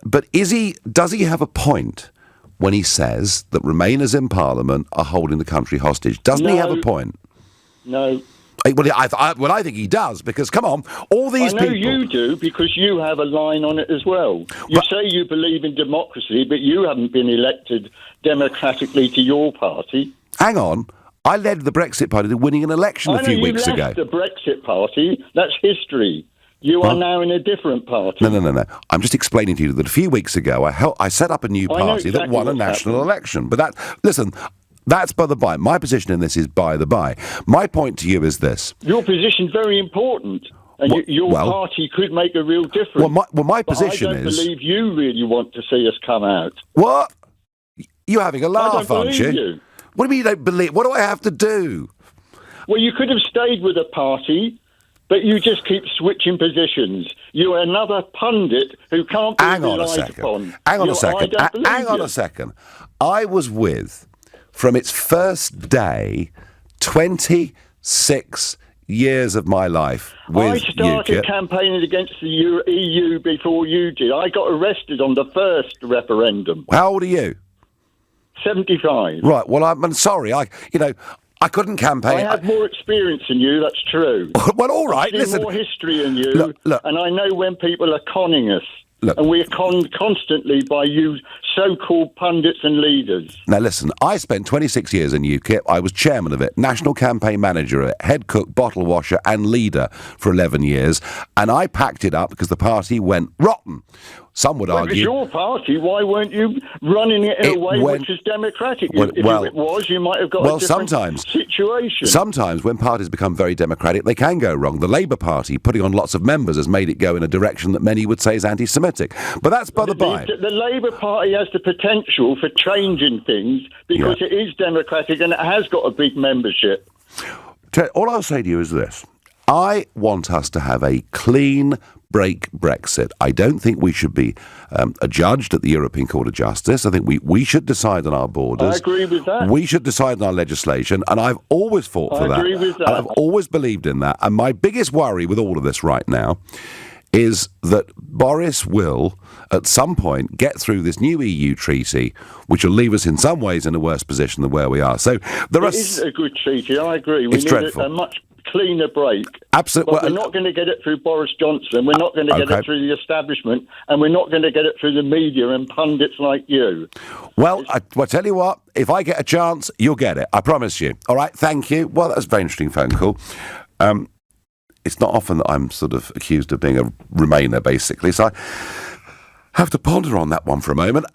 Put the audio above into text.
But does he have a point when he says that Remainers in Parliament are holding the country hostage? Doesn't he have a point? No. Well, I think he does, because, come on, all these people... I know you do, because you have a line on it as well. You say you believe in democracy, but you haven't been elected democratically to your party. Hang on. I led the Brexit Party to winning an election a few weeks ago. I know you left the Brexit Party. That's history. You are now in a different party. No. I'm just explaining to you that a few weeks ago I set up a new party that won a national election. But listen... That's by the by. My position in this is by the by. My point to you is this. Your position's very important, and your party could make a real difference. My position is... I don't believe you really want to see us come out. What? You're having a laugh, aren't you? You. What do you mean you don't believe? What do I have to do? Well, you could have stayed with a party, but you just keep switching positions. You're another pundit who can't be relied upon. Hang on a second. I was with... From its first day, 26 years of my life with I started UKIP. Campaigning against the EU before you did. I got arrested on the first referendum. How old are you? 75. Right, well, I'm sorry. I couldn't campaign. I have more experience than you, that's true. Well, all right, I've seen more history than you, look, and I know when people are conning us. Look. And we're conned constantly by you so-called pundits and leaders. Now, listen, I spent 26 years in UKIP. I was chairman of it, national campaign manager of it, head cook, bottle washer and leader for 11 years. And I packed it up because the party went rotten. Some would argue... It was your party. Why weren't you running it in a way which is democratic? If it was, you might have got a different situation. Sometimes when parties become very democratic, they can go wrong. The Labour Party, putting on lots of members, has made it go in a direction that many would say is anti-Semitic. But that's by the by. The Labour Party has the potential for changing things because it is democratic and it has got a big membership. All I'll say to you is this. I want us to have a clean break Brexit. I don't think we should be adjudged at the European Court of Justice. I think we should decide on our borders. I agree with that. We should decide on our legislation, and I've always fought for that. I agree with that. And I've always believed in that. And my biggest worry with all of this right now is that Boris will, at some point, get through this new EU treaty, which will leave us in some ways in a worse position than where we are. So it is a good treaty, I agree. We need a much cleaner break. Absolutely. But we're not going to get it through Boris Johnson. We're not going to get it through the establishment. And we're not going to get it through the media and pundits like you. Well, I tell you what, if I get a chance, you'll get it. I promise you. All right, thank you. Well, that was a very interesting phone call. It's not often that I'm sort of accused of being a Remainer, basically, so I have to ponder on that one for a moment.